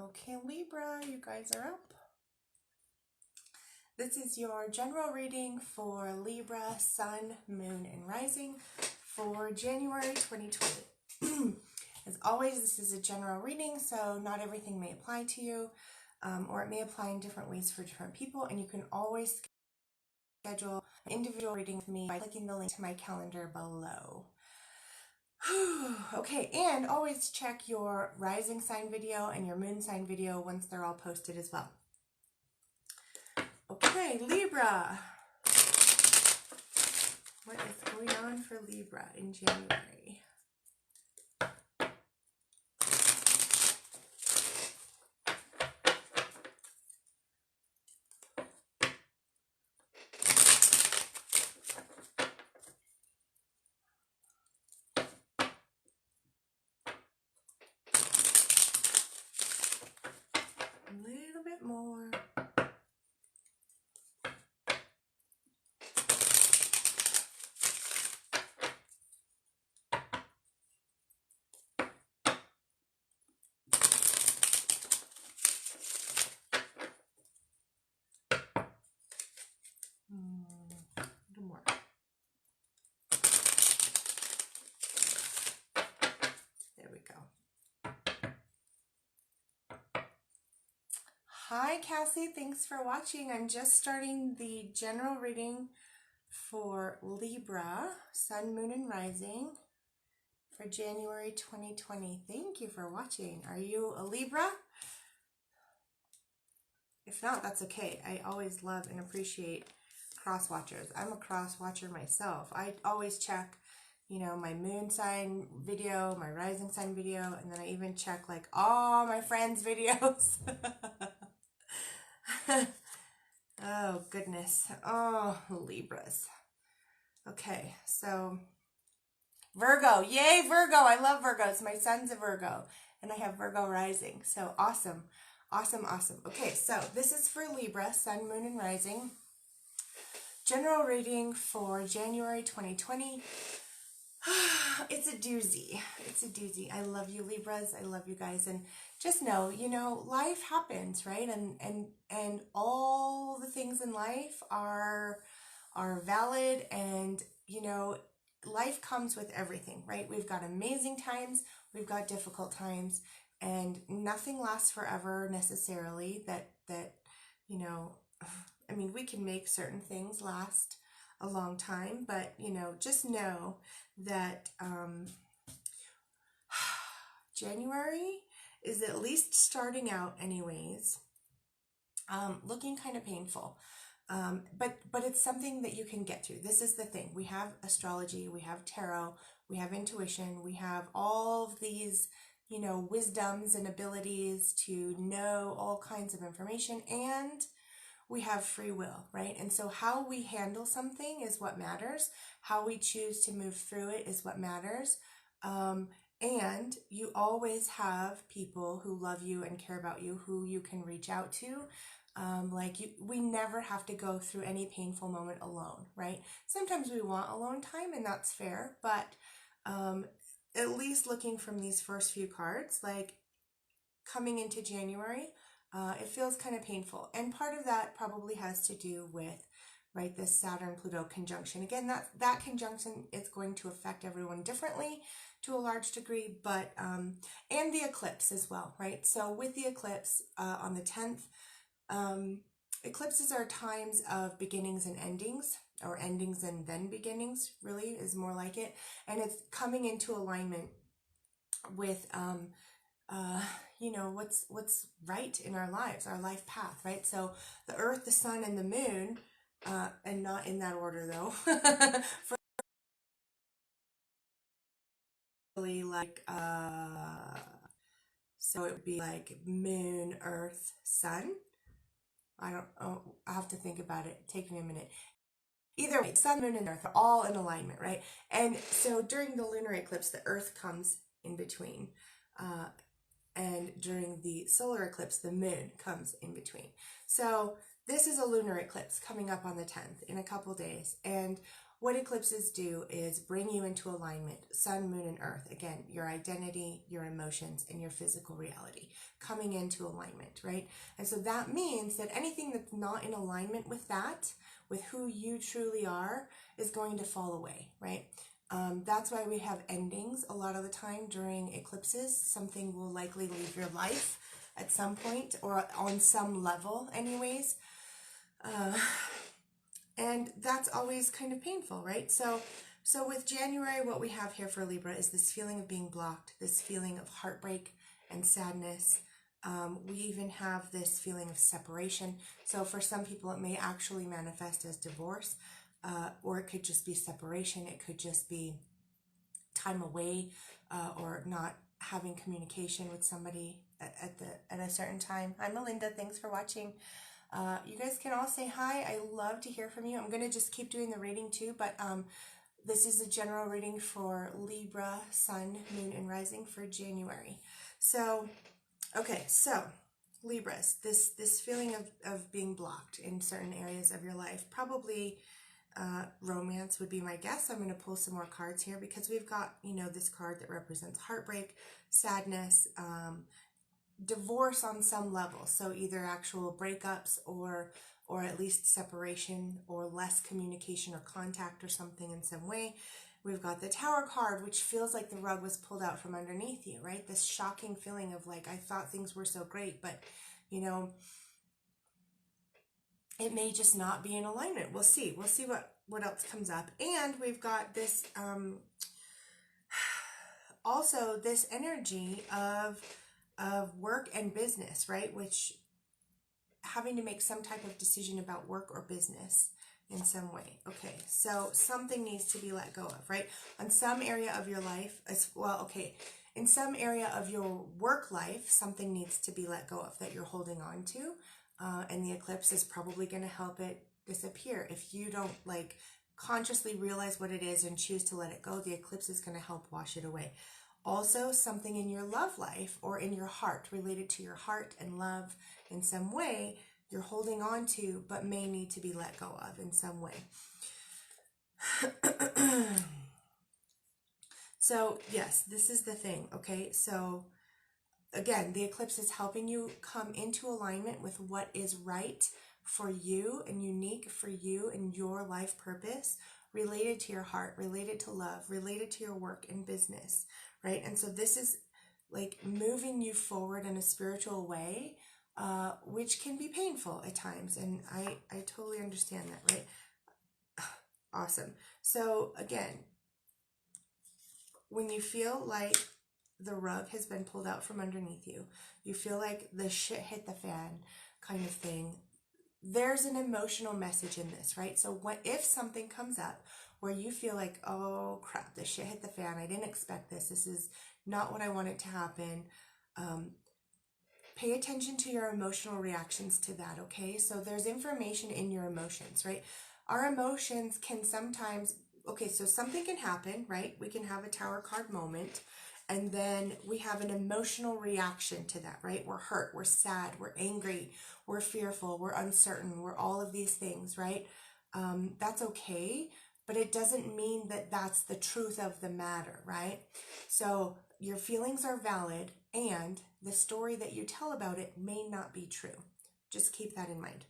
Okay, Libra, you guys are up. This is your general reading for Libra, Sun, Moon, and Rising for January 2020. As always, this is a general reading, so not everything may apply to you, or it may apply in different ways for different people, and you can always schedule an individual reading with me by clicking the link to my calendar below. Okay, and always check your rising sign video and your moon sign video once they're all posted as well. Okay, Libra. What is going on for Libra in January? A little bit more. A little more. There we go. Hi Cassie, thanks for watching. I'm just starting the general reading for Libra, Sun, Moon, and Rising for January 2020. Thank you for watching. Are you a Libra? If not, that's okay. I always love and appreciate cross watchers. I'm a cross watcher myself. I always check, you know, my moon sign video, my rising sign video, and then I even check like all my friends' videos. Oh, goodness. Oh, Libras. Okay, so Virgo. Yay, Virgo. I love Virgos. My son's a Virgo, and I have Virgo rising. So awesome. Awesome, awesome. Okay, so this is for Libra, Sun, Moon, and Rising. General reading for January 2020. It's a doozy. It's a doozy. I love you, Libras. I love you guys. And just know, you know, life happens, right? And all the things in life are valid, and, you know, life comes with everything, right? We've got amazing times, we've got difficult times, and nothing lasts forever necessarily. That you know, I mean, we can make certain things last a long time, but, you know, just know that January is at least starting out anyways, looking kind of painful. But it's something that you can get through. This is the thing. We have astrology, we have tarot, we have intuition, we have all of these, you know, wisdoms and abilities to know all kinds of information, and we have free will, right? And so how we handle something is what matters. How we choose to move through it is what matters. And you always have people who love you and care about you, who you can reach out to. We never have to go through any painful moment alone, right? Sometimes we want alone time, and that's fair, but at least looking from these first few cards, like coming into January, it feels kind of painful. And part of that probably has to do with, right, this Saturn-Pluto conjunction. Again, that conjunction is going to affect everyone differently to a large degree, but, and the eclipse as well, right? So with the eclipse on the 10th, eclipses are times of beginnings and endings, or endings and then beginnings, really is more like it. And it's coming into alignment with, you know, what's right in our lives, our life path, right? So the earth, the sun, and the moon, and not in that order though, for really like, so it would be like moon, earth, sun. I have to think about it. Take me a minute. Either way, sun, moon, and earth are all in alignment, right? And so during the lunar eclipse, the earth comes in between. And during the solar eclipse, the moon comes in between. So this is a lunar eclipse coming up on the 10th in a couple days. And what eclipses do is bring you into alignment, sun, moon, and earth. Again, your identity, your emotions, and your physical reality coming into alignment, right? And so that means that anything that's not in alignment with that, with who you truly are, is going to fall away, right? That's why we have endings a lot of the time during eclipses. Something will likely leave your life at some point, or on some level anyways. And that's always kind of painful, right? So with January, what we have here for Libra is this feeling of being blocked, this feeling of heartbreak and sadness. We even have this feeling of separation. So for some people, it may actually manifest as divorce, or it could just be separation. It could just be time away, or not having communication with somebody at a certain time. Hi, Melinda. Thanks for watching. You guys can all say hi. I love to hear from you. I'm going to just keep doing the reading too, but this is a general reading for Libra, Sun, Moon, and Rising for January. So, okay, so Libras, this feeling of being blocked in certain areas of your life, probably romance would be my guess. I'm going to pull some more cards here because we've got, this card that represents heartbreak, sadness, divorce on some level. So either actual breakups or at least separation or less communication or contact or something in some way. We've got the Tower card, which feels like the rug was pulled out from underneath you, right? This shocking feeling of like, I thought things were so great, but it may just not be in alignment. We'll see what else comes up. And we've got this also this energy of work and business, right? Which having to make some type of decision about work or business in some way. Okay, so something needs to be let go of, right? On some area of your life, as well, okay, in some area of your work life, something needs to be let go of that you're holding on to, and the eclipse is probably going to help it disappear. If you don't consciously realize what it is and choose to let it go, the eclipse is going to help wash it away. Also, something in your love life or in your heart, related to your heart and love in some way, you're holding on to, but may need to be let go of in some way. So, yes, this is the thing, okay? So, again, the eclipse is helping you come into alignment with what is right for you and unique for you and your life purpose, related to your heart, related to love, related to your work and business, right? And so this is like moving you forward in a spiritual way, which can be painful at times. And I totally understand that, right? Awesome. So again, when you feel like the rug has been pulled out from underneath you, you feel like the shit hit the fan kind of thing, there's an emotional message in this, right? So if something comes up where you feel like, oh crap, the shit hit the fan, I didn't expect this, this is not what I wanted to happen, pay attention to your emotional reactions to that, okay? So there's information in your emotions, right? Our emotions can sometimes, okay, so something can happen, right? We can have a Tower card moment, and then we have an emotional reaction to that, right? We're hurt, we're sad, we're angry, we're fearful, we're uncertain, we're all of these things, right? That's okay, but it doesn't mean that that's the truth of the matter, right? So your feelings are valid, and the story that you tell about it may not be true. Just keep that in mind.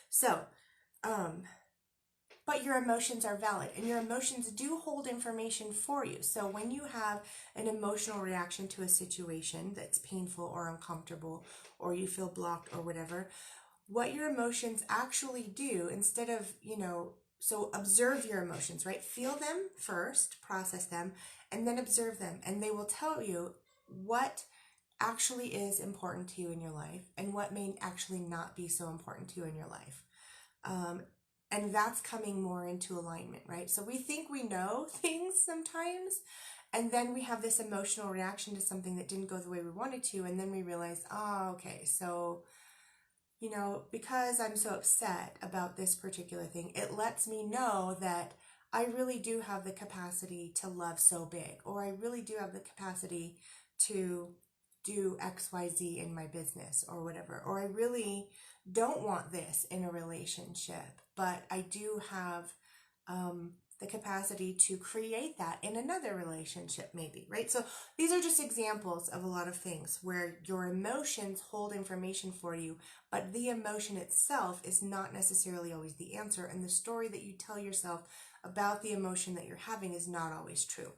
So, but your emotions are valid, and your emotions do hold information for you. So when you have an emotional reaction to a situation that's painful or uncomfortable, or you feel blocked or whatever, what your emotions actually do, instead of, so observe your emotions, right? Feel them first, process them, and then observe them. And they will tell you what actually is important to you in your life and what may actually not be so important to you in your life. And that's coming more into alignment, right? So we think we know things sometimes, and then we have this emotional reaction to something that didn't go the way we wanted to, and then we realize, oh, okay, so, because I'm so upset about this particular thing, it lets me know that I really do have the capacity to love so big, or I really do have the capacity to do XYZ in my business or whatever, or I really don't want this in a relationship, but I do have the capacity to create that in another relationship, maybe, right? So these are just examples of a lot of things where your emotions hold information for you, but the emotion itself is not necessarily always the answer, and the story that you tell yourself about the emotion that you're having is not always true.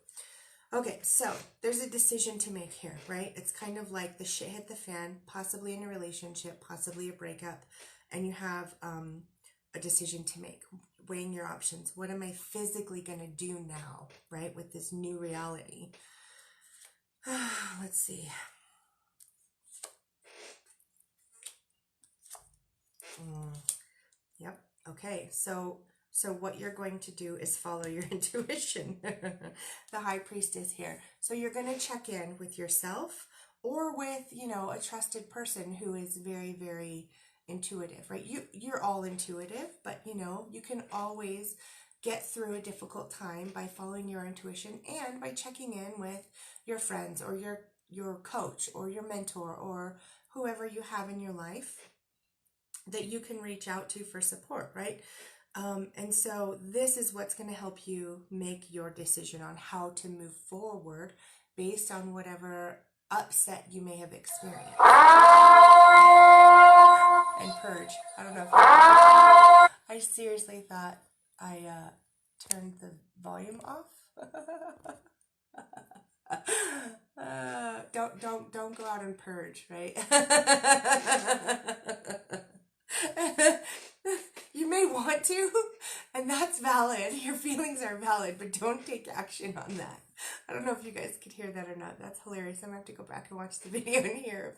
Okay, so there's a decision to make here, right? It's kind of like the shit hit the fan, possibly in a relationship, possibly a breakup, and you have a decision to make, weighing your options. What am I physically going to do now, right, with this new reality? Let's see. Yep. Okay, so what you're going to do is follow your intuition. The High Priestess here. So you're going to check in with yourself or with, a trusted person who is very, very intuitive, right? You're all intuitive, but you can always get through a difficult time by following your intuition and by checking in with your friends or your coach or your mentor or whoever you have in your life that you can reach out to for support, right? And so this is what's going to help you make your decision on how to move forward based on whatever upset you may have experienced. And purge. I don't know if I seriously thought I turned the volume off. Don't go out and purge, right? You may want to, and that's valid. Your feelings are valid, but don't take action on that. I don't know if you guys could hear that or not. That's hilarious. I'm gonna have to go back and watch the video and hear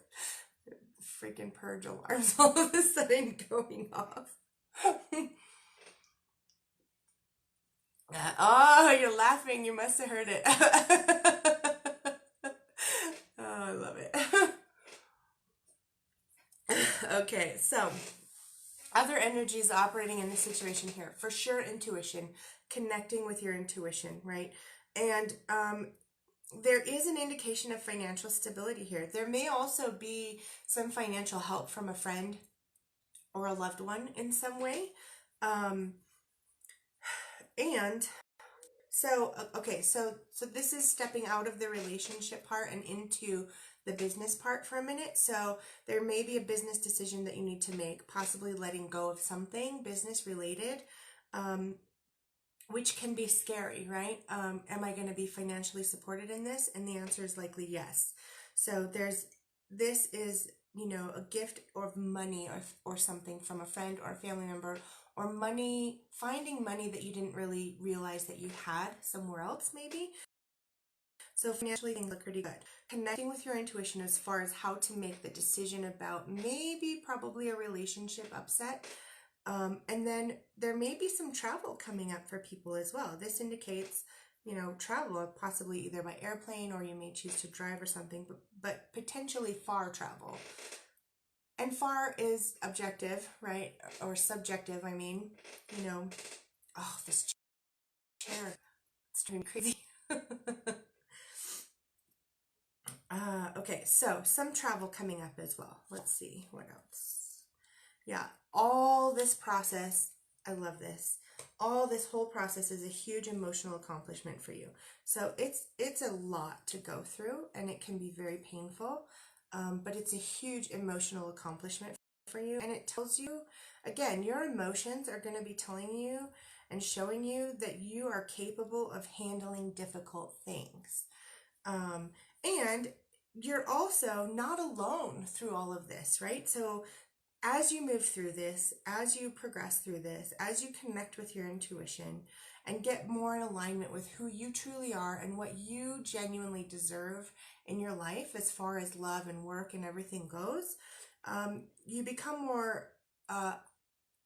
freaking purge alarms all of a sudden going off. Oh, you're laughing. You must have heard it. Oh, I love it. Okay, so other energies operating in the situation here. For sure, intuition, connecting with your intuition, right? And there is an indication of financial stability here. There may also be some financial help from a friend or a loved one in some way. And so, okay, so this is stepping out of the relationship part and into the business part for a minute. So there may be a business decision that you need to make, possibly letting go of something business related, which can be scary, right? Am I going to be financially supported in this? And the answer is likely yes. So this is, a gift of money or something from a friend or a family member, or finding money that you didn't really realize that you had somewhere else maybe. So financially things look pretty good. Connecting with your intuition as far as how to make the decision about probably a relationship upset. And then there may be some travel coming up for people as well. This indicates, travel, possibly either by airplane or you may choose to drive or something, but potentially far travel. And far is objective, right? Or subjective, I mean. Oh, this chair, it's driving me crazy. Okay, so some travel coming up as well. Let's see, what else? Yeah, all this process, I love this. All this whole process is a huge emotional accomplishment for you. So it's a lot to go through, and it can be very painful, but it's a huge emotional accomplishment for you. And it tells you, again, your emotions are going to be telling you and showing you that you are capable of handling difficult things. And you're also not alone through all of this, right? So as you move through this, as you progress through this, as you connect with your intuition and get more in alignment with who you truly are and what you genuinely deserve in your life as far as love and work and everything goes, you become more,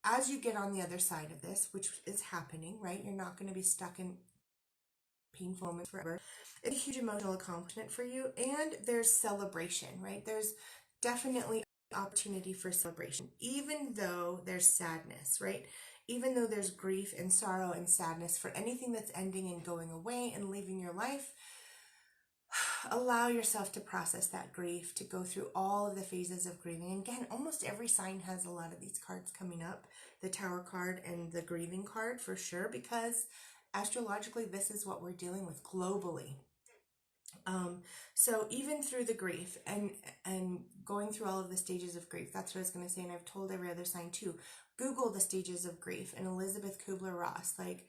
as you get on the other side of this, which is happening, right? You're not going to be stuck in painful moments forever. It's a huge emotional accomplishment for you, and there's celebration, right? There's definitely opportunity for celebration, even though there's sadness, right? Even though there's grief and sorrow and sadness for anything that's ending and going away and leaving your life. allow yourself to process that grief, to go through all of the phases of grieving. And again, almost every sign has a lot of these cards coming up, the Tower card and the grieving card for sure, because astrologically, this is what we're dealing with globally. So even through the grief and going through all of the stages of grief, that's what I was going to say. And I've told every other sign too, Google the stages of grief and Elizabeth Kubler-Ross. Like,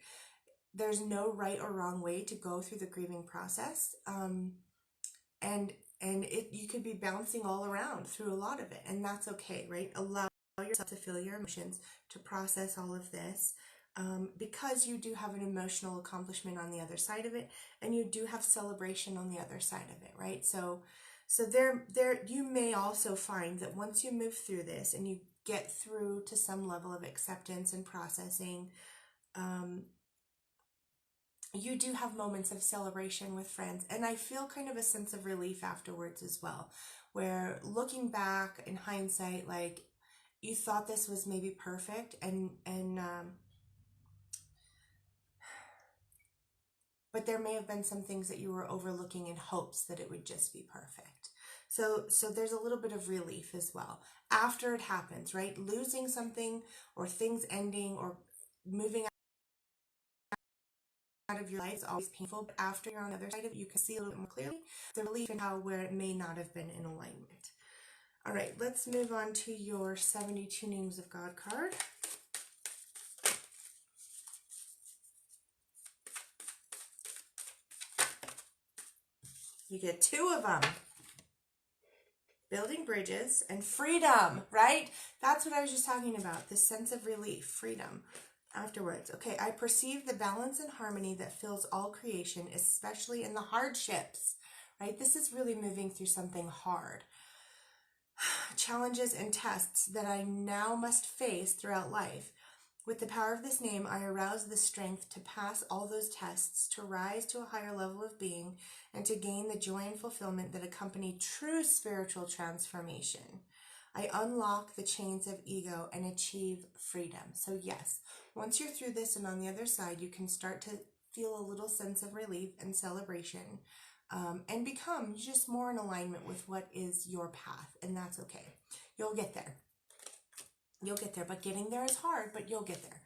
there's no right or wrong way to go through the grieving process. And you could be bouncing all around through a lot of it, and that's okay, right? Allow yourself to feel your emotions, to process all of this, because you do have an emotional accomplishment on the other side of it, and you do have celebration on the other side of it, right? So there you may also find that once you move through this and you get through to some level of acceptance and processing, you do have moments of celebration with friends, and I feel kind of a sense of relief afterwards as well, where looking back in hindsight, like, you thought this was maybe perfect, but there may have been some things that you were overlooking in hopes that it would just be perfect. So there's a little bit of relief as well after it happens, right? Losing something or things ending or moving out of your life is always painful, but after you're on the other side of it, you can see a little bit more clearly the relief in how where it may not have been in alignment. All right, let's move on to your 72 Names of God card. You get two of them. Building bridges and freedom, right? That's what I was just talking about, this sense of relief, freedom. Afterwards, okay, I perceive the balance and harmony that fills all creation, especially in the hardships, right? This is really moving through something hard. Challenges and tests that I now must face throughout life. With the power of this name, I arouse the strength to pass all those tests, to rise to a higher level of being, and to gain the joy and fulfillment that accompany true spiritual transformation. I unlock the chains of ego and achieve freedom. So yes, once you're through this and on the other side, you can start to feel a little sense of relief and celebration, and become just more in alignment with what is your path, and that's okay. You'll get there. You'll get there, but getting there is hard, but you'll get there.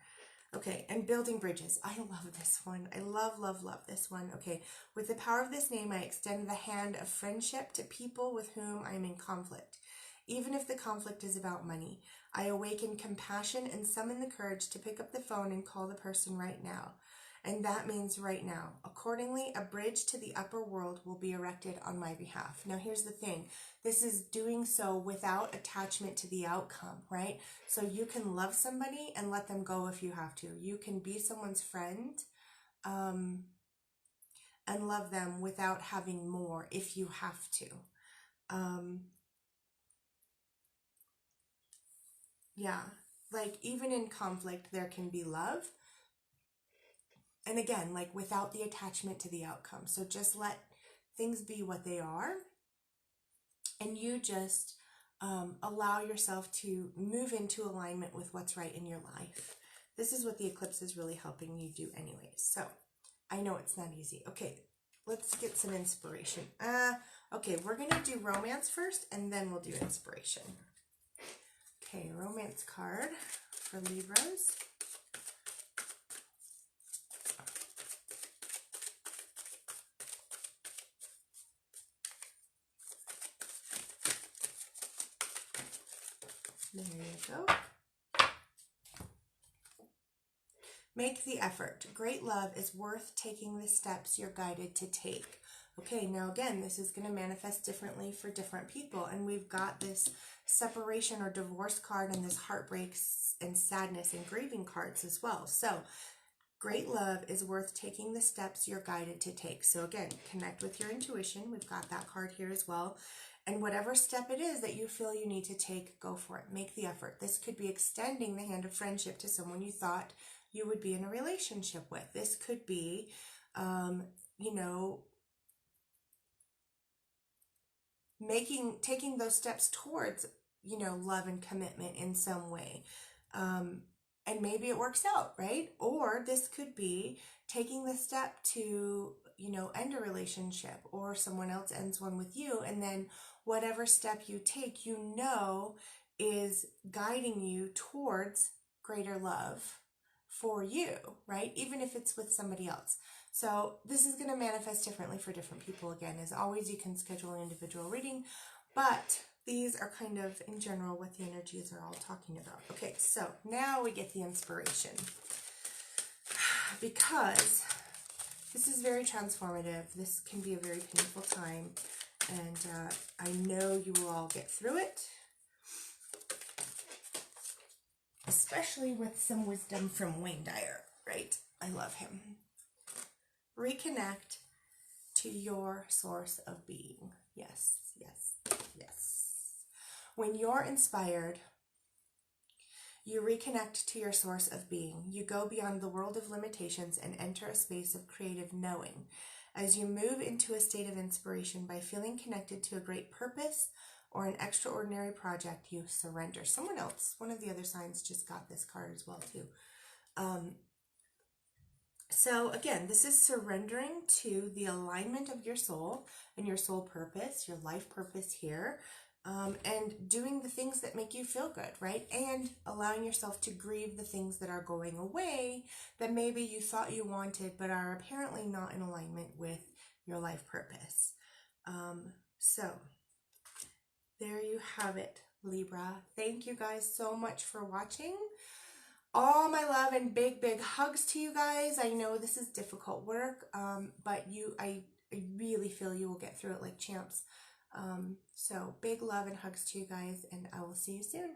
Okay, and building bridges. I love this one. I love, love, love this one. Okay, with the power of this name, I extend the hand of friendship to people with whom I am in conflict. Even if the conflict is about money, I awaken compassion and summon the courage to pick up the phone and call the person right now. And that means right now. Accordingly, a bridge to the upper world will be erected on my behalf. Now, here's the thing. This is doing so without attachment to the outcome, right? So you can love somebody and let them go if you have to. You can be someone's friend, and love them without having more if you have to. Yeah, like even in conflict, there can be love. And again, like without the attachment to the outcome. So just let things be what they are. And you just allow yourself to move into alignment with what's right in your life. This is what the eclipse is really helping you do anyways. So I know it's not easy. Okay, let's get some inspiration. Okay, we're going to do romance first, and then we'll do inspiration. Okay, romance card for Libras. There you go. Make the effort. Great love is worth taking the steps you're guided to take. Okay, now again, this is going to manifest differently for different people. And we've got this separation or divorce card and this heartbreak and sadness and grieving cards as well. So great love is worth taking the steps you're guided to take. So again, connect with your intuition. We've got that card here as well. And whatever step it is that you feel you need to take, go for it. Make the effort. This could be extending the hand of friendship to someone you thought you would be in a relationship with. This could be, taking those steps towards, love and commitment in some way. and maybe it works out, right? Or this could be taking the step to, you know, end a relationship, or someone else ends one with you, and then whatever step you take, you know, is guiding you towards greater love for you, right? Even if it's with somebody else. So this is going to manifest differently for different people. Again, as always, you can schedule an individual reading, but these are kind of, in general, what the energies are all talking about. Okay, so now we get the inspiration. Because this is very transformative. This can be a very painful time, and I know you will all get through it. Especially with some wisdom from Wayne Dyer, right? I love him. Reconnect to your source of being. Yes, yes, yes. When you're inspired, you reconnect to your source of being. You go beyond the world of limitations and enter a space of creative knowing. As you move into a state of inspiration by feeling connected to a great purpose or an extraordinary project, you surrender. Someone else, one of the other signs, just got this card as well too. So again, this is surrendering to the alignment of your soul and your soul purpose, your life purpose here, and doing the things that make you feel good, right? And allowing yourself to grieve the things that are going away that maybe you thought you wanted but are apparently not in alignment with your life purpose. So there you have it, Libra. Thank you guys so much for watching. All my love and big, big hugs to you guys. I know this is difficult work, but I really feel you will get through it like champs. So big love and hugs to you guys, and I will see you soon.